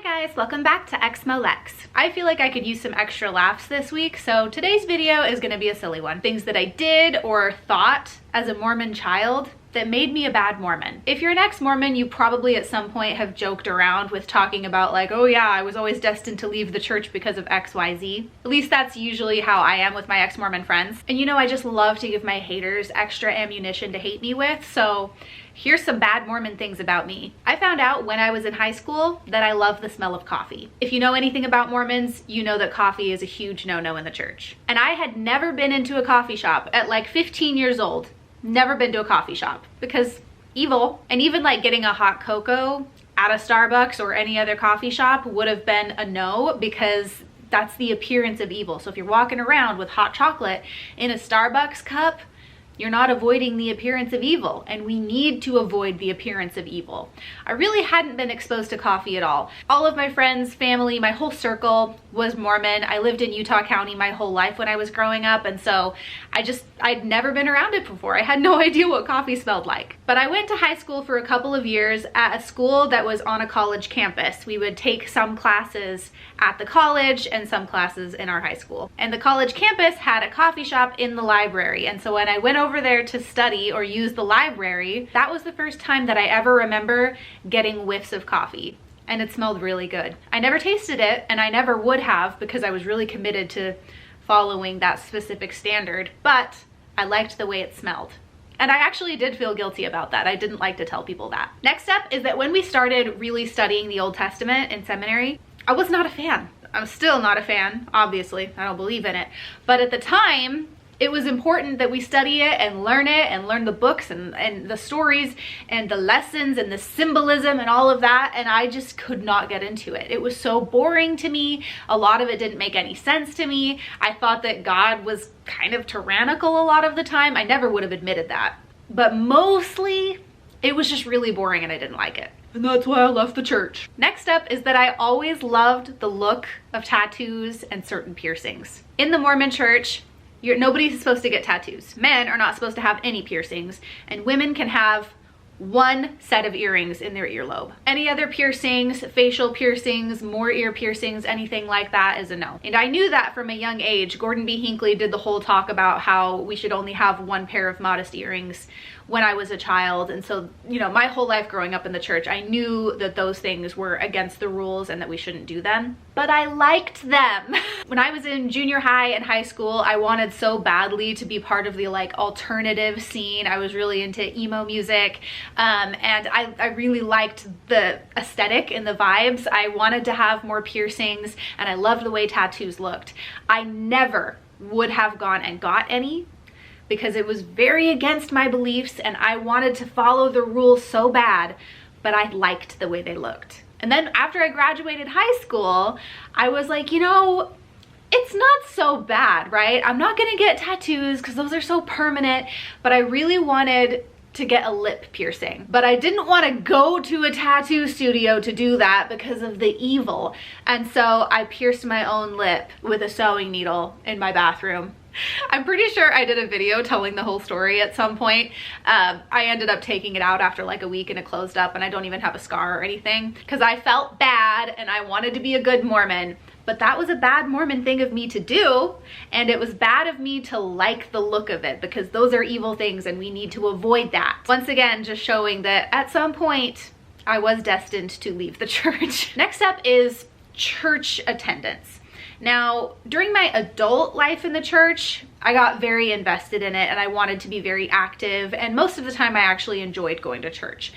guys, welcome back to exmolex. I feel like I could use some extra laughs this week, so today's video is going to be a silly one. Things that I did or thought as a Mormon child that made me a bad Mormon. If you're an ex-Mormon, you probably at some point have joked around with talking about like, oh yeah, I was always destined to leave the church because of XYZ. At least that's usually how I am with my ex-Mormon friends. And you know, I just love to give my haters extra ammunition to hate me with, so here's some bad Mormon things about me. I found out when I was in high school that I love the smell of coffee. If you know anything about Mormons, you know that coffee is a huge no-no in the church. And I had never been into a coffee shop at like 15 years old. Never been to a coffee shop because evil. And even like getting a hot cocoa at a Starbucks or any other coffee shop would have been a no, because that's the appearance of evil. So if you're walking around with hot chocolate in a Starbucks cup, you're not avoiding the appearance of evil, and we need to avoid the appearance of evil. I really hadn't been exposed to coffee at all. All of my friends, family, my whole circle was Mormon. I lived in Utah County my whole life when I was growing up, and so I'd never been around it before. I had no idea what coffee smelled like. But I went to high school for a couple of years at a school that was on a college campus. We would take some classes at the college and some classes in our high school. And the college campus had a coffee shop in the library, and so when I went over there to study or use the library, that was the first time that I ever remember getting whiffs of coffee, and it smelled really good. I never tasted it, and I never would have because I was really committed to following that specific standard, but I liked the way it smelled. And I actually did feel guilty about that. I didn't like to tell people that. Next up is that when we started really studying the Old Testament in seminary, I was not a fan. I'm still not a fan, obviously. I don't believe in it. But at the time, it was important that we study it and learn the books and the stories and the lessons and the symbolism and all of that, and I just could not get into it. It was so boring to me. A lot of it didn't make any sense to me. I thought that God was kind of tyrannical a lot of the time. I never would have admitted that. But mostly, it was just really boring and I didn't like it. And that's why I left the church. Next up is that I always loved the look of tattoos and certain piercings. In the Mormon church, nobody's supposed to get tattoos. Men are not supposed to have any piercings, and women can have one set of earrings in their earlobe. Any other piercings, facial piercings, more ear piercings, anything like that is a no. And I knew that from a young age. Gordon B. Hinckley did the whole talk about how we should only have one pair of modest earrings when I was a child. And so, you know, my whole life growing up in the church, I knew that those things were against the rules and that we shouldn't do them. But I liked them. When I was in junior high and high school, I wanted so badly to be part of the like alternative scene. I was really into emo music. And I really liked the aesthetic and the vibes. I wanted to have more piercings, and I loved the way tattoos looked. I never would have gone and got any because it was very against my beliefs and I wanted to follow the rules so bad, but I liked the way they looked. And then after I graduated high school, I was like, you know, it's not so bad, right? I'm not gonna get tattoos because those are so permanent, but I really wanted to get a lip piercing. But I didn't want to go to a tattoo studio to do that because of the evil. And so I pierced my own lip with a sewing needle in my bathroom. I'm pretty sure I did a video telling the whole story at some point. I ended up taking it out after like a week and it closed up, and I don't even have a scar or anything because I felt bad and I wanted to be a good Mormon. But that was a bad Mormon thing of me to do, and it was bad of me to like the look of it because those are evil things and we need to avoid that. Once again, just showing that at some point I was destined to leave the church. Next up is church attendance. Now, during my adult life in the church, I got very invested in it and I wanted to be very active, and most of the time I actually enjoyed going to church.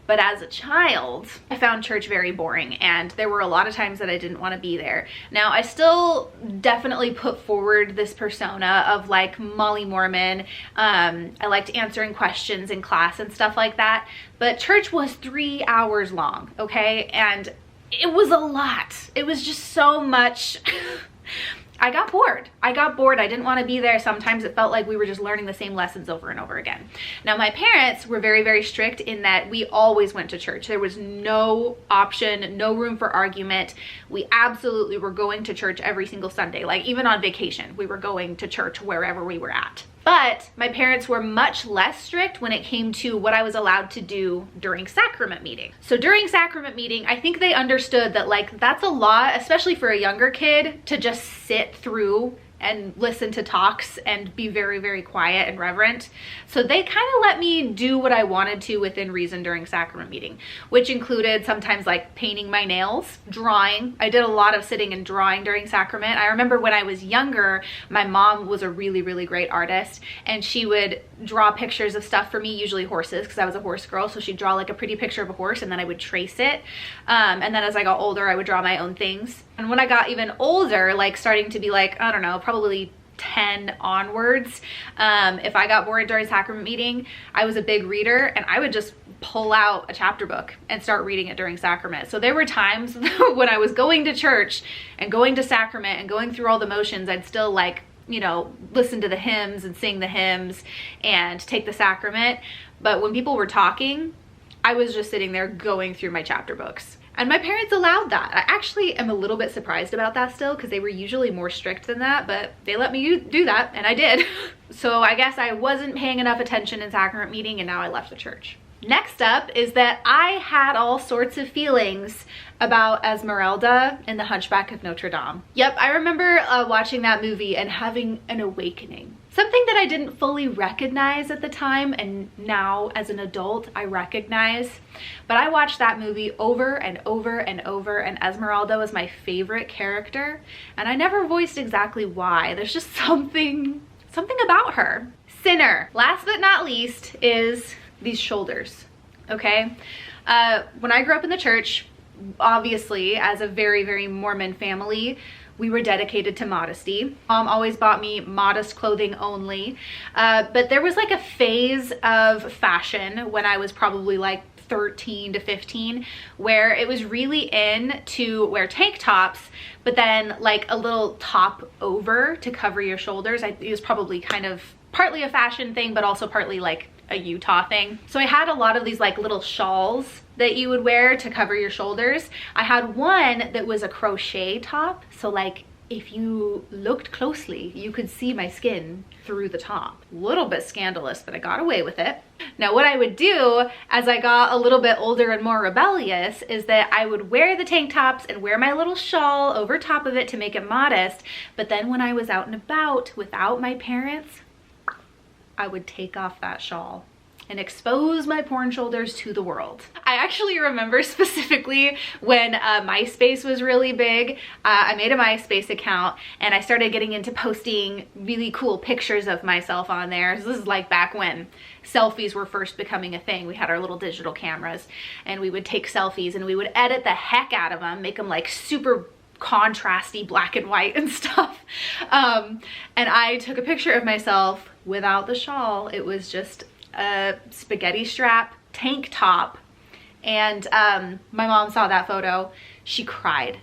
But as a child, I found church very boring, and there were a lot of times that I didn't want to be there. Now, I still definitely put forward this persona of like Molly Mormon. I liked answering questions in class and stuff like that, but church was 3 hours long, okay? And it was a lot. It was just so much. I got bored. I didn't want to be there. Sometimes it felt like we were just learning the same lessons over and over again. Now, my parents were very, very strict in that we always went to church. There was no option, no room for argument. We absolutely were going to church every single Sunday. Like even on vacation, we were going to church wherever we were at. But my parents were much less strict when it came to what I was allowed to do during sacrament meeting. So during sacrament meeting, I think they understood that like that's a lot, especially for a younger kid, to just sit through and listen to talks and be very, very quiet and reverent. So they kind of let me do what I wanted to within reason during sacrament meeting, which included sometimes like painting my nails, drawing. I did a lot of sitting and drawing during sacrament. I remember when I was younger, my mom was a really, really great artist, and she would draw pictures of stuff for me, usually horses, because I was a horse girl. So she'd draw like a pretty picture of a horse and then I would trace it. And then as I got older, I would draw my own things. And when I got even older, like starting to be like, I don't know, probably 10 onwards, if I got bored during sacrament meeting, I was a big reader and I would just pull out a chapter book and start reading it during sacrament. So there were times when I was going to church and going to sacrament and going through all the motions, I'd still like, you know, listen to the hymns and sing the hymns and take the sacrament. But when people were talking, I was just sitting there going through my chapter books. And my parents allowed that. I actually am a little bit surprised about that still, because they were usually more strict than that, but they let me do that, and I did. So I guess I wasn't paying enough attention in sacrament meeting, and now I left the church. Next up is that I had all sorts of feelings about Esmeralda in The Hunchback of Notre Dame. Yep, I remember watching that movie and having an awakening. Something that I didn't fully recognize at the time, and now as an adult I recognize. But I watched that movie over and over and over, and Esmeralda was my favorite character, and I never voiced exactly why. There's just something about her. Sinner. Last but not least is these shoulders, okay? When I grew up in the church, obviously as a very, very Mormon family, we were dedicated to modesty. Mom always bought me modest clothing only, but there was like a phase of fashion when I was probably like 13 to 15 where it was really in to wear tank tops, but then like a little top over to cover your shoulders. It was probably kind of partly a fashion thing, but also partly like a Utah thing. So I had a lot of these like little shawls that you would wear to cover your shoulders. I had one that was a crochet top, so like if you looked closely you could see my skin through the top. A little bit scandalous, but I got away with it. Now what I would do as I got a little bit older and more rebellious is that I would wear the tank tops and wear my little shawl over top of it to make it modest, but then when I was out and about without my parents, I would take off that shawl and expose my porn shoulders to the world. I actually remember specifically when MySpace was really big. I made a MySpace account and I started getting into posting really cool pictures of myself on there. So this is like back when selfies were first becoming a thing. We had our little digital cameras and we would take selfies and we would edit the heck out of them, make them like super contrasty black and white and stuff. And I took a picture of myself without the shawl. It was just a spaghetti strap tank top, and my mom saw that photo. She cried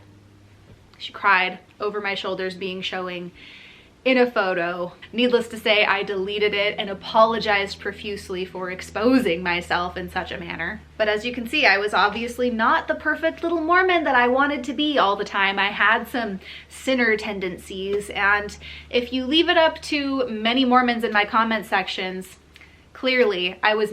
over my shoulders being showing in a photo. Needless to say, I deleted it and apologized profusely for exposing myself in such a manner. But as you can see, I was obviously not the perfect little Mormon that I wanted to be all the time. I had some sinner tendencies, and if you leave it up to many Mormons in my comment sections, clearly I was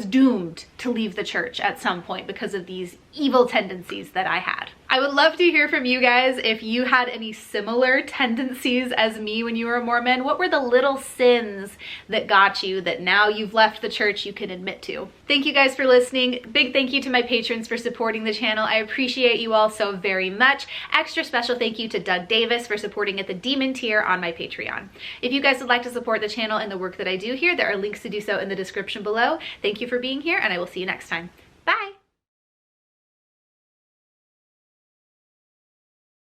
doomed to leave the church at some point because of these evil tendencies that I had. I would love to hear from you guys if you had any similar tendencies as me when you were a Mormon. What were the little sins that got you that now you've left the church you can admit to? Thank you guys for listening. Big thank you to my patrons for supporting the channel. I appreciate you all so very much. Extra special thank you to Doug Davis for supporting at the Demon tier on my Patreon. If you guys would like to support the channel and the work that I do here, there are links to do so in the description below. Thank you for being here, and I will see you next time.